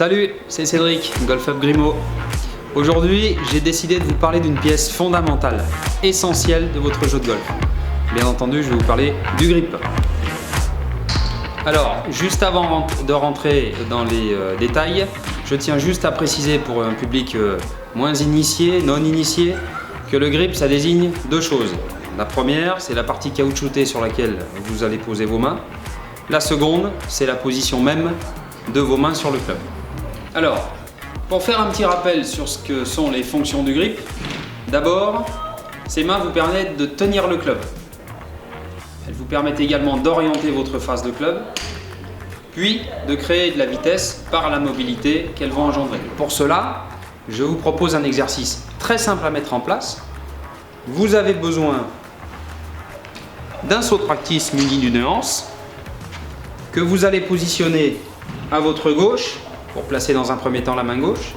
Salut, c'est Cédric, Golf Up Grimaud. Aujourd'hui, j'ai décidé de vous parler d'une pièce fondamentale, essentielle de votre jeu de golf. Bien entendu, je vais vous parler du grip. Alors, juste avant de rentrer dans les détails, je tiens juste à préciser pour un public moins initié, non initié, que le grip, ça désigne deux choses. La première, c'est la partie caoutchoutée sur laquelle vous allez poser vos mains. La seconde, c'est la position même de vos mains sur le club. Alors, pour faire un petit rappel sur ce que sont les fonctions du grip, d'abord, ces mains vous permettent de tenir le club. Elles vous permettent également d'orienter votre face de club, puis de créer de la vitesse par la mobilité qu'elles vont engendrer. Pour cela, je vous propose un exercice très simple à mettre en place. Vous avez besoin d'un saut de practice muni d'une anse que vous allez positionner à votre gauche pour placer dans un premier temps la main gauche.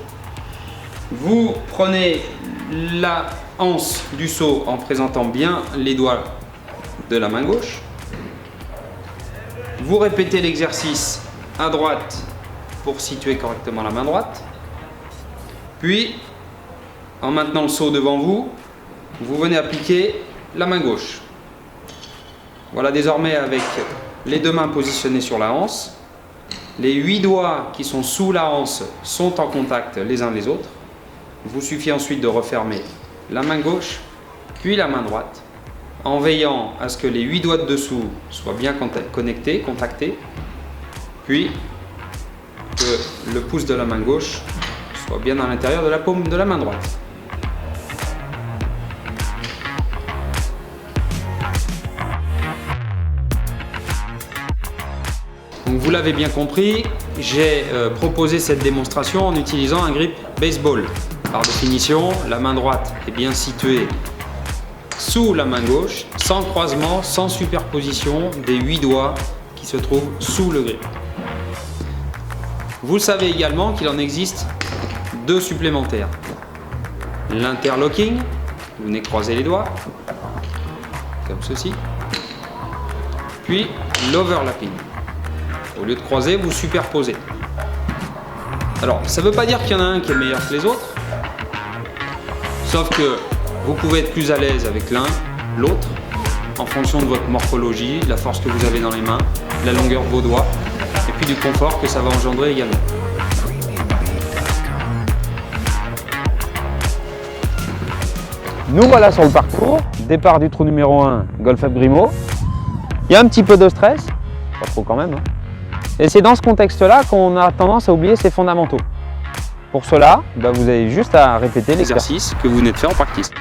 Vous prenez la anse du saut en présentant bien les doigts de la main gauche. Vous répétez l'exercice à droite pour situer correctement la main droite. Puis, en maintenant le saut devant vous, vous venez appliquer la main gauche. Voilà désormais avec les deux mains positionnées sur la anse. Les 8 doigts qui sont sous la anse sont en contact les uns les autres. Il vous suffit ensuite de refermer la main gauche, puis la main droite, en veillant à ce que les 8 doigts de dessous soient bien connectés, contactés, puis que le pouce de la main gauche soit bien à l'intérieur de la paume de la main droite. Donc vous l'avez bien compris, j'ai proposé cette démonstration en utilisant un grip baseball. Par définition, la main droite est bien située sous la main gauche, sans croisement, sans superposition des 8 doigts qui se trouvent sous le grip. Vous savez également qu'il en existe deux supplémentaires. L'interlocking, vous venez croiser les doigts, comme ceci, puis l'overlapping. Au lieu de croiser, vous superposez. Alors, ça ne veut pas dire qu'il y en a un qui est meilleur que les autres, sauf que vous pouvez être plus à l'aise avec l'un, l'autre, en fonction de votre morphologie, la force que vous avez dans les mains, la longueur de vos doigts, et puis du confort que ça va engendrer également. Nous voilà sur le parcours, départ du trou numéro 1, Golf Up Grimaud. Il y a un petit peu de stress, pas trop quand même, hein. Et c'est dans ce contexte-là qu'on a tendance à oublier ses fondamentaux. Pour cela, vous avez juste à répéter L'exercice que vous venez de faire en practice.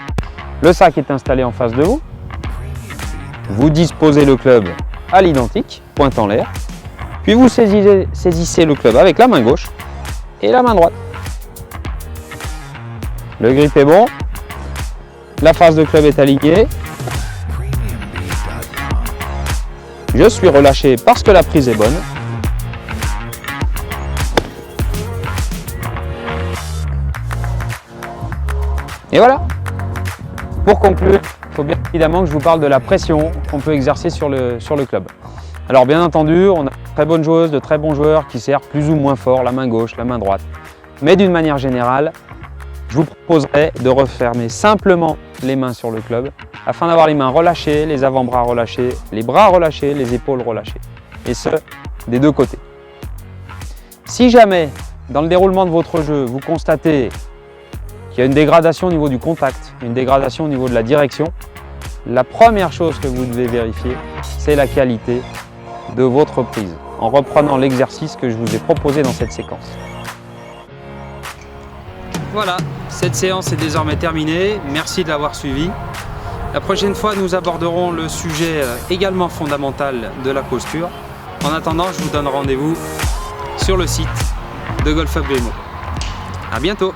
Le sac est installé en face de vous. Vous disposez le club à l'identique, pointe en l'air. Puis vous saisissez le club avec la main gauche et la main droite. Le grip est bon. La face de club est alignée. Je suis relâché parce que la prise est bonne. Et voilà. Pour conclure, il faut bien évidemment que je vous parle de la pression qu'on peut exercer sur le club. Alors bien entendu, on a de très bonnes joueuses, de très bons joueurs qui servent plus ou moins fort la main gauche, la main droite. Mais d'une manière générale, je vous proposerai de refermer simplement les mains sur le club afin d'avoir les mains relâchées, les avant-bras relâchés, les bras relâchés, les épaules relâchées. Et ce, des deux côtés. Si jamais, dans le déroulement de votre jeu, vous constatez qu'il y a une dégradation au niveau du contact, une dégradation au niveau de la direction, la première chose que vous devez vérifier, c'est la qualité de votre prise, en reprenant l'exercice que je vous ai proposé dans cette séquence. Voilà, cette séance est désormais terminée. Merci de l'avoir suivi. La prochaine fois, nous aborderons le sujet également fondamental de la posture. En attendant, je vous donne rendez-vous sur le site de Golf Up Grimaud. À bientôt.